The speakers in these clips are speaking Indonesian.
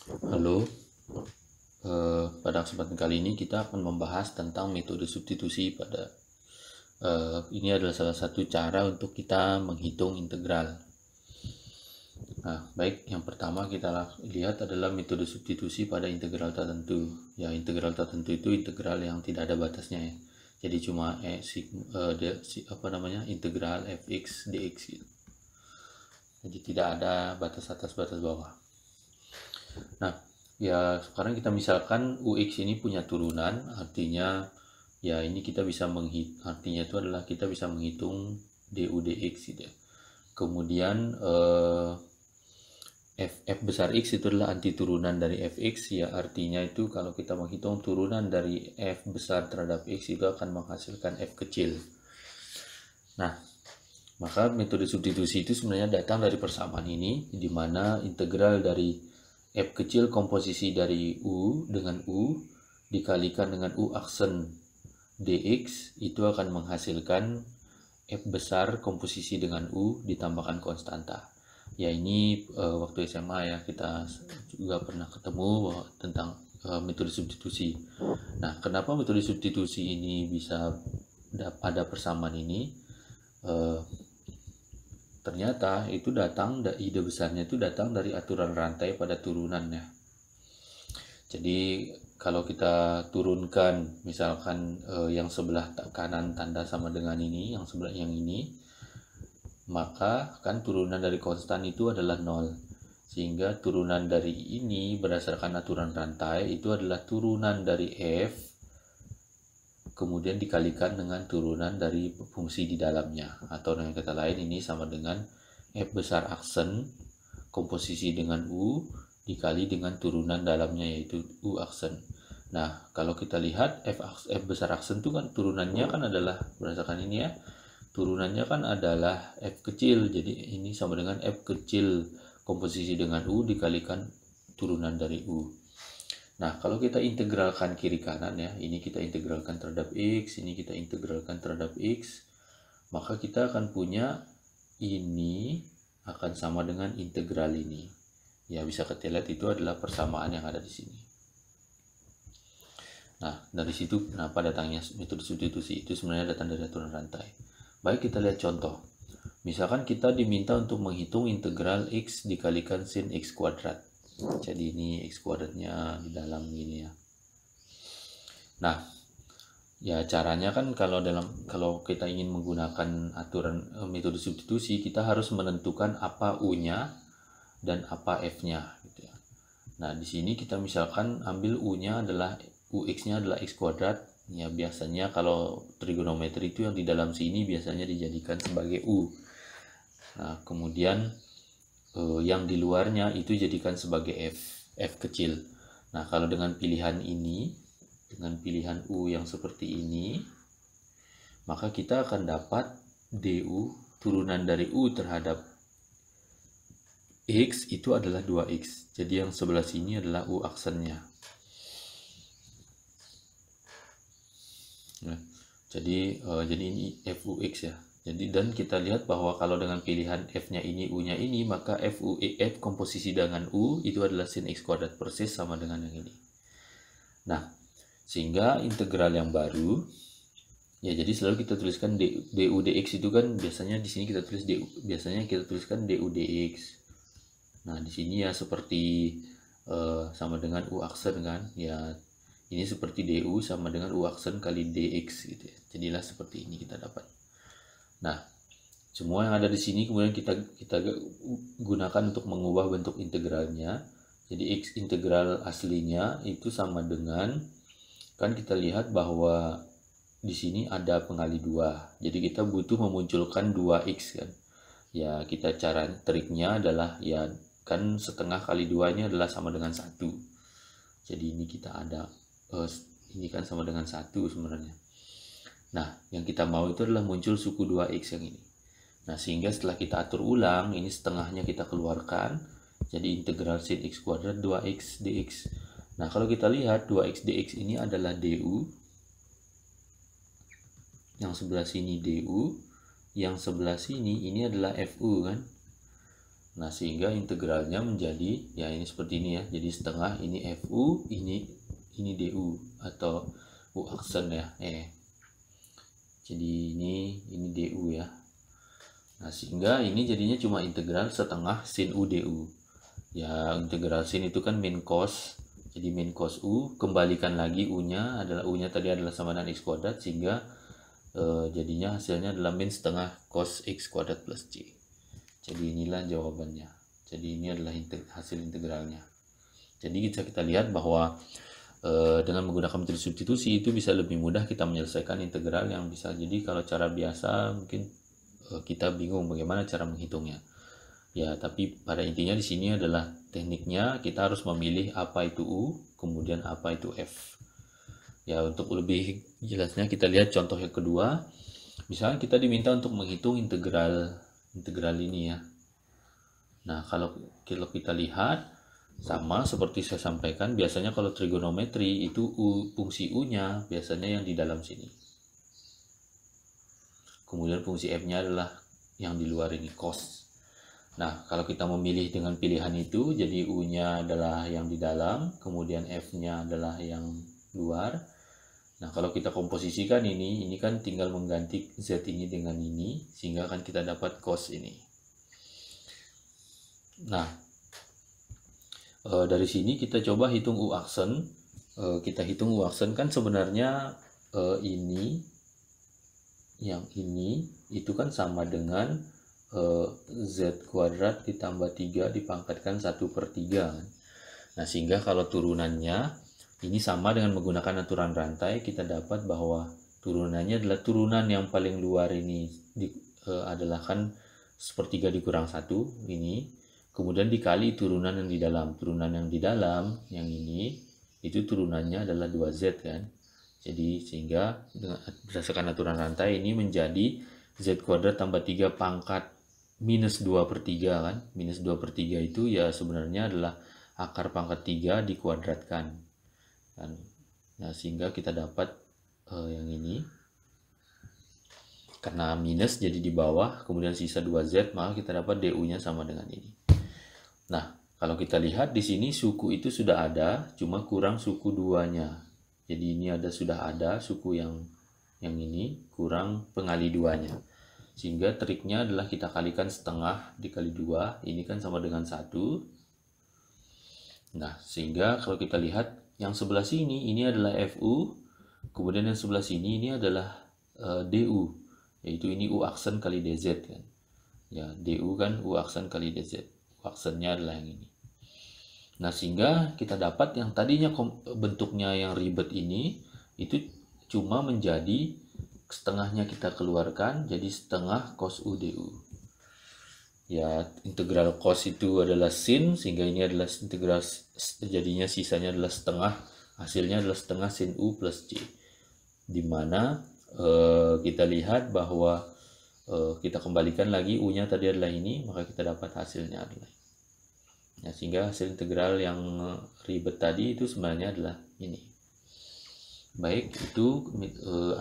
Halo, pada kesempatan kali ini kita akan membahas tentang metode substitusi ini adalah salah satu cara untuk kita menghitung integral. Nah, baik, yang pertama kita lihat adalah metode substitusi pada integral tertentu. Ya, integral tertentu itu integral yang tidak ada batasnya ya. Jadi cuma integral fx dx gitu. Jadi tidak ada batas atas batas bawah. Nah, ya sekarang kita misalkan UX ini punya turunan, artinya ya ini kita bisa artinya itu adalah kita bisa menghitung du dx gitu ya. Kemudian f besar x itu adalah anti turunan dari fx, ya artinya itu kalau kita menghitung turunan dari f besar terhadap x itu akan menghasilkan f kecil. Nah, maka metode substitusi itu sebenarnya datang dari persamaan ini, di mana integral dari f kecil komposisi dari u dengan u dikalikan dengan u aksen dx itu akan menghasilkan f besar komposisi dengan u ditambahkan konstanta. Ya ini waktu SMA ya kita juga pernah ketemu tentang metode substitusi. Nah, kenapa metode substitusi ini bisa ada persamaan ini? Ternyata itu ide besarnya itu datang dari aturan rantai pada turunannya. Jadi kalau kita turunkan misalkan yang sebelah kanan tanda sama dengan ini, yang sebelah yang ini, maka kan turunan dari konstan itu adalah 0. Sehingga turunan dari ini berdasarkan aturan rantai itu adalah turunan dari f kemudian dikalikan dengan turunan dari fungsi di dalamnya, atau dengan kata lain ini sama dengan f besar aksen komposisi dengan u dikali dengan turunan dalamnya yaitu u aksen. Nah, kalau kita lihat f besar aksen itu kan turunannya kan adalah berdasarkan ini ya, turunannya kan adalah f kecil, jadi ini sama dengan f kecil komposisi dengan u dikalikan turunan dari u. Nah, kalau kita integralkan kiri kanan ya, ini kita integralkan terhadap x, ini kita integralkan terhadap x, maka kita akan punya ini akan sama dengan integral ini. Ya, bisa kita lihat itu adalah persamaan yang ada di sini. Nah, dari situ kenapa datangnya metode substitusi itu sebenarnya datang dari aturan rantai. Baik, kita lihat contoh. Misalkan kita diminta untuk menghitung integral x dikalikan sin x kuadrat. Jadi ini x kuadratnya di dalam gini ya. Nah, ya caranya kan kalau kita ingin menggunakan aturan metode substitusi, kita harus menentukan apa u-nya dan apa f-nya gitu ya. Nah, di sini kita misalkan ambil u-nya adalah ux-nya adalah x kuadrat. Ya, biasanya kalau trigonometri itu yang di dalam sini biasanya dijadikan sebagai u. Nah, kemudian yang di luarnya itu jadikan sebagai f kecil. Nah, kalau dengan pilihan ini, dengan pilihan u yang seperti ini, maka kita akan dapat du turunan dari u terhadap x itu adalah 2x. Jadi yang sebelah sini adalah u aksennya. Nah, jadi ini fux ya. Jadi dan kita lihat bahwa kalau dengan pilihan f-nya ini, u-nya ini, maka f komposisi dengan u itu adalah sin x kuadrat, persis sama dengan yang ini. Nah, sehingga integral yang baru ya, jadi selalu kita tuliskan du dx itu kan biasanya di sini kita tulis biasanya kita tuliskan du dx. Nah, di sini ya seperti sama dengan u aksen kan ya. Ini seperti du sama dengan u aksen kali dx gitu ya. Jadilah seperti ini kita dapat. Nah, semua yang ada di sini kemudian kita gunakan untuk mengubah bentuk integralnya. Jadi x integral aslinya itu sama dengan, kan kita lihat bahwa di sini ada pengali 2. Jadi kita butuh memunculkan 2x kan. Ya, triknya adalah ya kan setengah kali 2-nya adalah sama dengan 1. Jadi ini kita ada ini kan sama dengan 1 sebenarnya. Nah, yang kita mau itu adalah muncul suku 2x yang ini. Nah, sehingga setelah kita atur ulang, ini setengahnya kita keluarkan. Jadi integral sin x kuadrat 2x dx. Nah, kalau kita lihat 2x dx ini adalah du. Yang sebelah sini du. Yang sebelah sini ini adalah fu kan. Nah, sehingga integralnya menjadi ya ini seperti ini ya. Jadi setengah ini FU, ini DU atau U aksen ya. Jadi ini DU ya. Nah, sehingga ini jadinya cuma integral setengah sin U DU. Ya, integral sin itu kan min cos. Jadi min cos U, kembalikan lagi U-nya adalah U-nya tadi adalah sama dengan X kuadrat, sehingga jadinya hasilnya adalah min setengah cos X kuadrat plus C. Jadi inilah jawabannya. Jadi ini adalah hasil integralnya. Jadi kita lihat bahwa dengan menggunakan metode substitusi itu bisa lebih mudah kita menyelesaikan integral yang bisa. Jadi kalau cara biasa mungkin kita bingung bagaimana cara menghitungnya. Ya, tapi pada intinya di sini adalah tekniknya kita harus memilih apa itu U, kemudian apa itu F. Ya, untuk lebih jelasnya kita lihat contoh yang kedua. Misalnya kita diminta untuk menghitung integral ini ya. Nah, kalau kita lihat sama seperti saya sampaikan, biasanya kalau trigonometri itu fungsi U-nya biasanya yang di dalam sini. Kemudian fungsi F-nya adalah yang di luar ini, cos. Nah, kalau kita memilih dengan pilihan itu, jadi U-nya adalah yang di dalam, kemudian F-nya adalah yang luar. Nah, kalau kita komposisikan ini kan tinggal mengganti Z ini dengan ini, sehingga akan kita dapat cos ini. Nah, dari sini kita coba hitung U aksen. Kita hitung U aksen kan sebenarnya ini, yang ini, itu kan sama dengan Z kuadrat ditambah 3 dipangkatkan 1/3 kan. Nah, sehingga kalau turunannya ini sama dengan menggunakan aturan rantai, kita dapat bahwa turunannya adalah turunan yang paling luar ini adalah kan 1/3 dikurang 1 ini, kemudian dikali turunan yang di dalam. Turunan yang di dalam yang ini itu turunannya adalah 2Z kan. Jadi sehingga berdasarkan aturan rantai ini menjadi Z kuadrat tambah 3 pangkat minus 2/3 kan. Minus 2/3 itu ya sebenarnya adalah akar pangkat 3 dikuadratkan kan. Nah, sehingga kita dapat yang ini. Karena minus jadi di bawah, kemudian sisa 2Z, maka kita dapat DU-nya sama dengan ini. Nah, kalau kita lihat di sini suku itu sudah ada, cuma kurang suku 2-nya. Jadi ini sudah ada suku yang ini, kurang pengali 2-nya. Sehingga triknya adalah kita kalikan setengah dikali 2, ini kan sama dengan 1. Nah, sehingga kalau kita lihat yang sebelah sini ini adalah FU, kemudian yang sebelah sini ini adalah DU, yaitu ini U aksen kali DZ kan. Ya, DU kan U aksen kali DZ. U aksennya adalah yang ini. Nah, sehingga kita dapat yang tadinya bentuknya yang ribet ini itu cuma menjadi setengahnya kita keluarkan, jadi setengah cos U DU. Ya, integral cos itu adalah sin, sehingga ini adalah integral, jadinya sisanya adalah setengah, hasilnya adalah setengah sin U plus C. Dimana kita lihat bahwa kita kembalikan lagi U-nya tadi adalah ini, maka kita dapat hasilnya adalah ini. Ya, sehingga hasil integral yang ribet tadi itu sebenarnya adalah ini. Baik, itu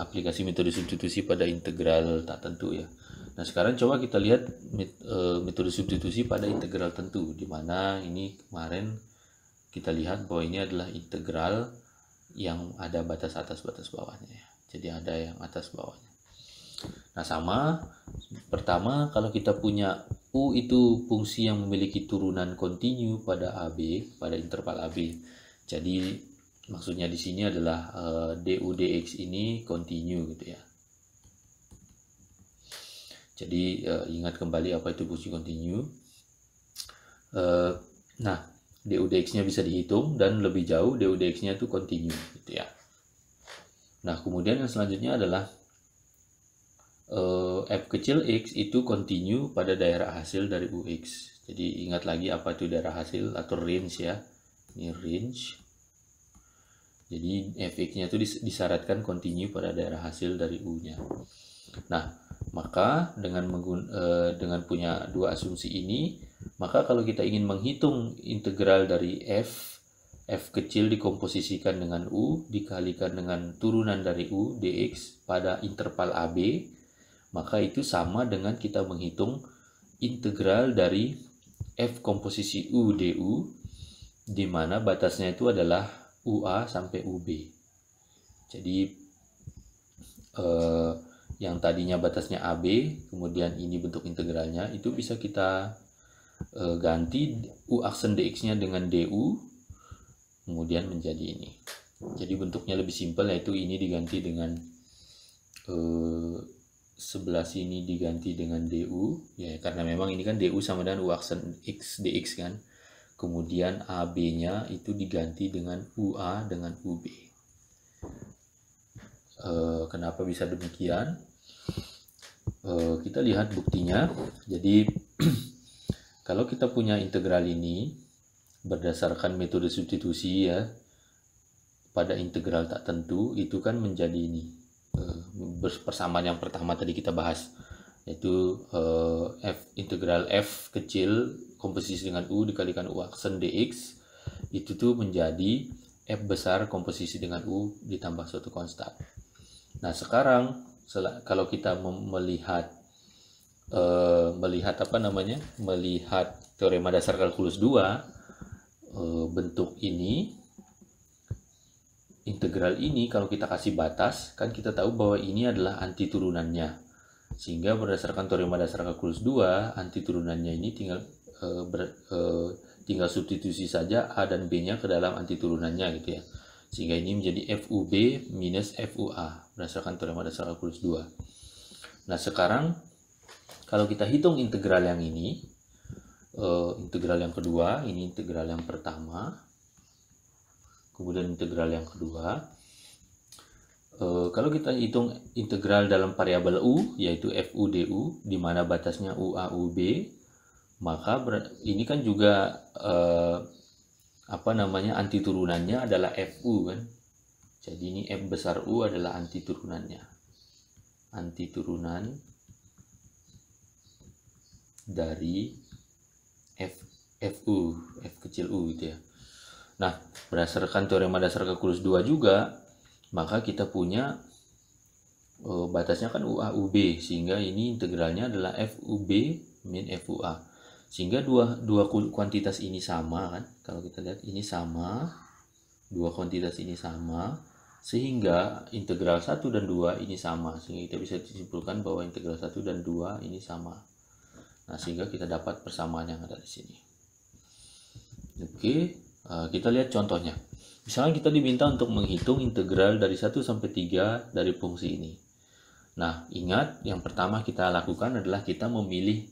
aplikasi metode substitusi pada integral tak tentu ya. Nah, sekarang coba kita lihat metode substitusi pada integral tentu, di mana ini kemarin kita lihat bahwa ini adalah integral yang ada batas atas batas bawahnya ya. Jadi ada yang atas bawahnya. Nah, sama pertama kalau kita punya U itu fungsi yang memiliki turunan kontinu pada AB, pada interval AB. Jadi maksudnya di sini adalah du dx ini kontinu gitu ya. Jadi ingat kembali apa itu fungsi kontinu. Nah, du dx-nya bisa dihitung dan lebih jauh du dx-nya itu kontinu gitu ya. Nah, kemudian yang selanjutnya adalah f kecil x itu kontinu pada daerah hasil dari ux. Jadi ingat lagi apa itu daerah hasil atau range ya. Ini range. Jadi fx-nya itu disyaratkan kontinu pada daerah hasil dari u-nya. Nah, maka dengan punya dua asumsi ini, maka kalau kita ingin menghitung integral dari f kecil dikomposisikan dengan u dikalikan dengan turunan dari u dx pada interval AB, maka itu sama dengan kita menghitung integral dari F komposisi U DU, di mana batasnya itu adalah UA sampai UB. Jadi yang tadinya batasnya AB, kemudian ini bentuk integralnya, itu bisa kita ganti U aksen DX-nya dengan DU, kemudian menjadi ini. Jadi bentuknya lebih simpel, yaitu ini diganti dengan sebelah sini diganti dengan DU, ya karena memang ini kan DU sama dengan U aksen X DX kan. Kemudian AB-nya itu diganti dengan UA dengan UB. Kenapa bisa demikian? Kita lihat buktinya. Jadi kalau kita punya integral ini berdasarkan metode substitusi ya, pada integral tak tentu itu kan menjadi ini persamaan yang pertama tadi kita bahas, yaitu integral f kecil komposisi dengan u dikalikan u aksen dx itu tuh menjadi f besar komposisi dengan u ditambah suatu konstan. Nah sekarang kalau kita melihat melihat teorema dasar kalkulus 2, bentuk ini, integral ini kalau kita kasih batas, kan kita tahu bahwa ini adalah anti turunannya. Sehingga berdasarkan teorema dasar kalkulus 2, anti turunannya ini tinggal substitusi saja A dan B-nya ke dalam anti turunannya gitu ya. Sehingga ini menjadi FUB minus FUA berdasarkan teorema dasar kalkulus 2. Nah, sekarang kalau kita hitung integral yang ini, integral yang kedua, ini integral yang pertama, kemudian integral yang kedua, kalau kita hitung integral dalam variabel u, yaitu fu du, di mana batasnya ua ub, maka ini kan juga anti turunannya adalah fu kan. Jadi ini f besar u adalah anti turunannya, anti turunan dari fu, f kecil u gitu ya. Nah, berdasarkan teorema dasar kalkulus 2 juga, maka kita punya batasnya kan UA UB, sehingga ini integralnya adalah FUB min FUA. Sehingga dua kuantitas ini sama kan? Kalau kita lihat ini sama, dua kuantitas ini sama, sehingga integral 1 dan 2 ini sama. Sehingga kita bisa disimpulkan bahwa integral 1 dan 2 ini sama. Nah, sehingga kita dapat persamaan yang ada di sini. Oke. Kita lihat contohnya. Misalnya kita diminta untuk menghitung integral dari 1 sampai 3 dari fungsi ini. Nah, ingat yang pertama kita lakukan adalah kita memilih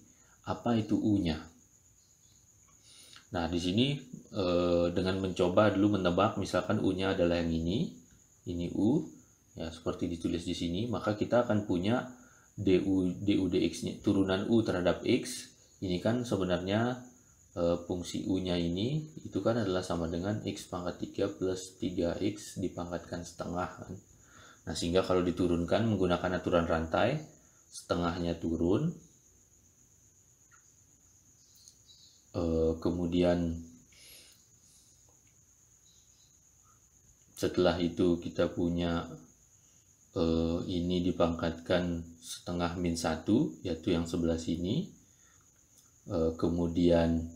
apa itu u-nya. Nah, di sini dengan mencoba dulu menebak, misalkan u-nya adalah yang ini u, ya seperti ditulis di sini, maka kita akan punya du dx-nya, turunan u terhadap x. Ini kan sebenarnya fungsi u-nya ini itu kan adalah sama dengan x pangkat 3 plus 3x dipangkatkan setengah kan. Nah, sehingga kalau diturunkan menggunakan aturan rantai, setengahnya turun, kemudian setelah itu kita punya ini dipangkatkan setengah min 1, yaitu yang sebelah sini, kemudian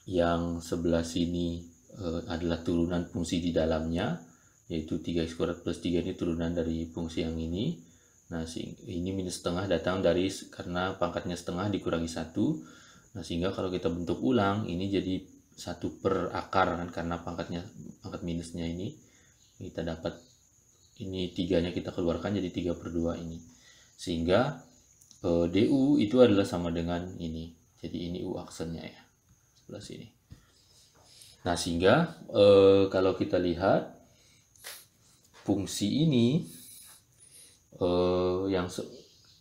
yang sebelah sini adalah turunan fungsi di dalamnya, yaitu 3x kuadrat plus 3 ini turunan dari fungsi yang ini. Nah, ini minus setengah datang dari karena pangkatnya setengah dikurangi 1. Nah, sehingga kalau kita bentuk ulang, ini jadi 1 per akar kan, karena pangkat minusnya ini kita dapat, ini 3-nya kita keluarkan jadi 3 per 2 ini. Sehingga du itu adalah sama dengan ini. Jadi ini u aksennya ya, sebelah sini. Nah, sehingga kalau kita lihat fungsi ini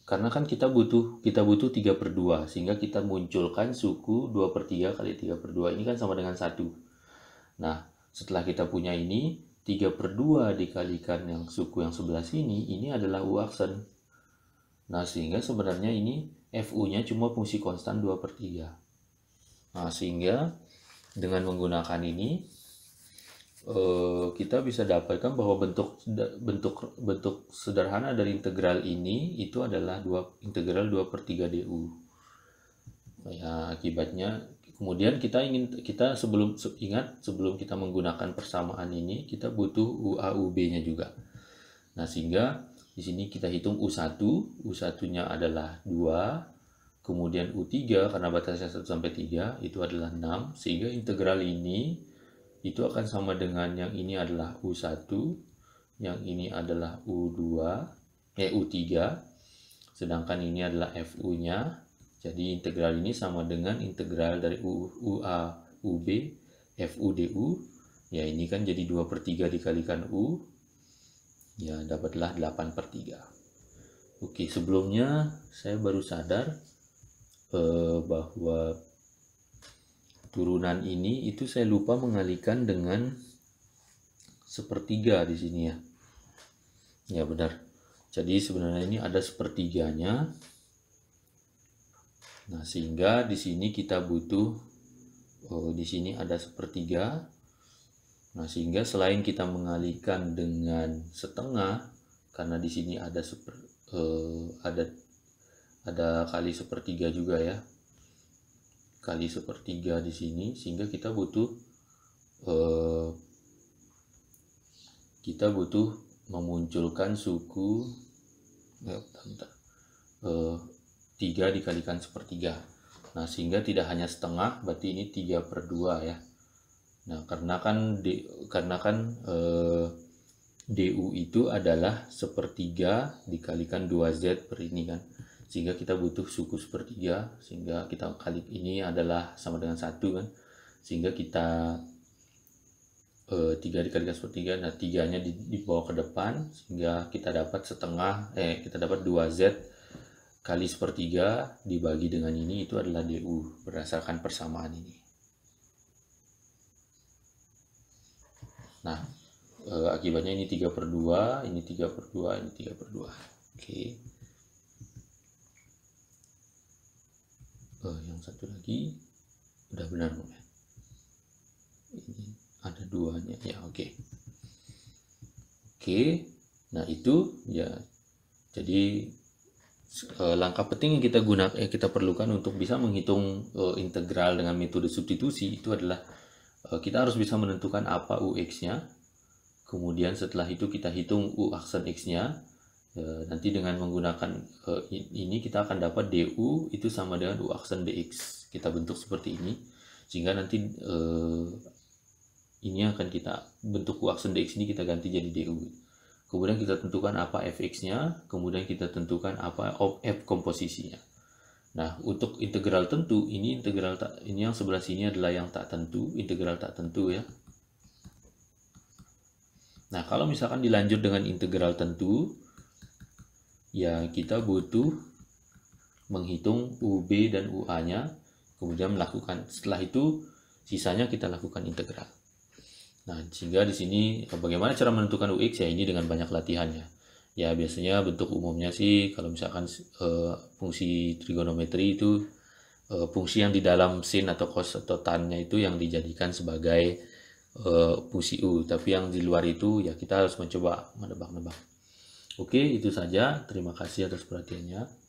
karena kan kita butuh 3 per 2, sehingga kita munculkan suku 2 per 3 kali 3 per 2 ini kan sama dengan 1. Nah, setelah kita punya ini 3 per 2 dikalikan yang suku yang sebelah sini, ini adalah u aksen. Nah, sehingga sebenarnya ini fu-nya cuma fungsi konstan 2 per 3. Nah, sehingga dengan menggunakan ini kita bisa dapatkan bahwa bentuk sederhana dari integral ini itu adalah integral 2 per 3 du. Ya, akibatnya Kemudian sebelum kita menggunakan persamaan ini kita butuh UA UB-nya juga. Nah, sehingga di sini kita hitung U1, U1-nya adalah 2, kemudian U3 karena batasnya 1 sampai 3 itu adalah 6, sehingga integral ini itu akan sama dengan yang ini adalah U1, yang ini adalah U3, sedangkan ini adalah FU-nya. Jadi integral ini sama dengan integral dari UA UB FU DU. Ya, ini kan jadi 2/3 dikalikan U. Ya, dapatlah 8/3. Oke, sebelumnya saya baru sadar bahwa turunan ini itu saya lupa mengalikan dengan sepertiga di sini ya. Ya, benar. Jadi sebenarnya ini ada sepertiganya. Nah, sehingga di sini kita butuh di sini ada sepertiga. Nah, sehingga selain kita mengalihkan dengan setengah, karena di sini ada kali sepertiga juga ya, kali sepertiga di sini, sehingga kita butuh memunculkan suku 3 dikalikan sepertiga. Nah, sehingga tidak hanya setengah, berarti ini 3/2 ya. Nah, karena kan DU itu adalah sepertiga dikalikan 2Z per ini kan. Sehingga kita butuh suku sepertiga, sehingga kita kali ini adalah sama dengan 1 kan. Sehingga kita 3 dikalikan sepertiga, nah 3-nya dibawa ke depan, sehingga kita dapat kita dapat 2Z kali sepertiga dibagi dengan ini, itu adalah DU berdasarkan persamaan ini. Nah, akibatnya ini 3/2, ini 3/2, ini 3/2. Oke. Yang satu lagi udah benar belum ya? Ini ada 2-nya ya, oke. Oke. Nah, itu ya. Jadi langkah penting yang kita perlukan untuk bisa menghitung integral dengan metode substitusi itu adalah kita harus bisa menentukan apa UX-nya. Kemudian setelah itu kita hitung U aksen X-nya. Nanti dengan menggunakan ini kita akan dapat DU itu sama dengan U aksen DX. Kita bentuk seperti ini. Sehingga nanti ini akan kita bentuk U aksen DX ini kita ganti jadi DU. Kemudian kita tentukan apa fx-nya, kemudian kita tentukan apa f komposisinya. Nah, untuk integral tentu, ini yang sebelah sini adalah yang tak tentu, integral tak tentu ya. Nah, kalau misalkan dilanjut dengan integral tentu, ya kita butuh menghitung UB dan UA-nya, kemudian setelah itu sisanya kita lakukan integral. Nah, sehingga di sini bagaimana cara menentukan UX ya, ini dengan banyak latihannya. Ya, biasanya bentuk umumnya sih kalau misalkan fungsi trigonometri itu fungsi yang di dalam sin atau cos atau tan-nya itu yang dijadikan sebagai fungsi U, tapi yang di luar itu ya kita harus mencoba menebak-nebak. Oke, itu saja. Terima kasih atas perhatiannya.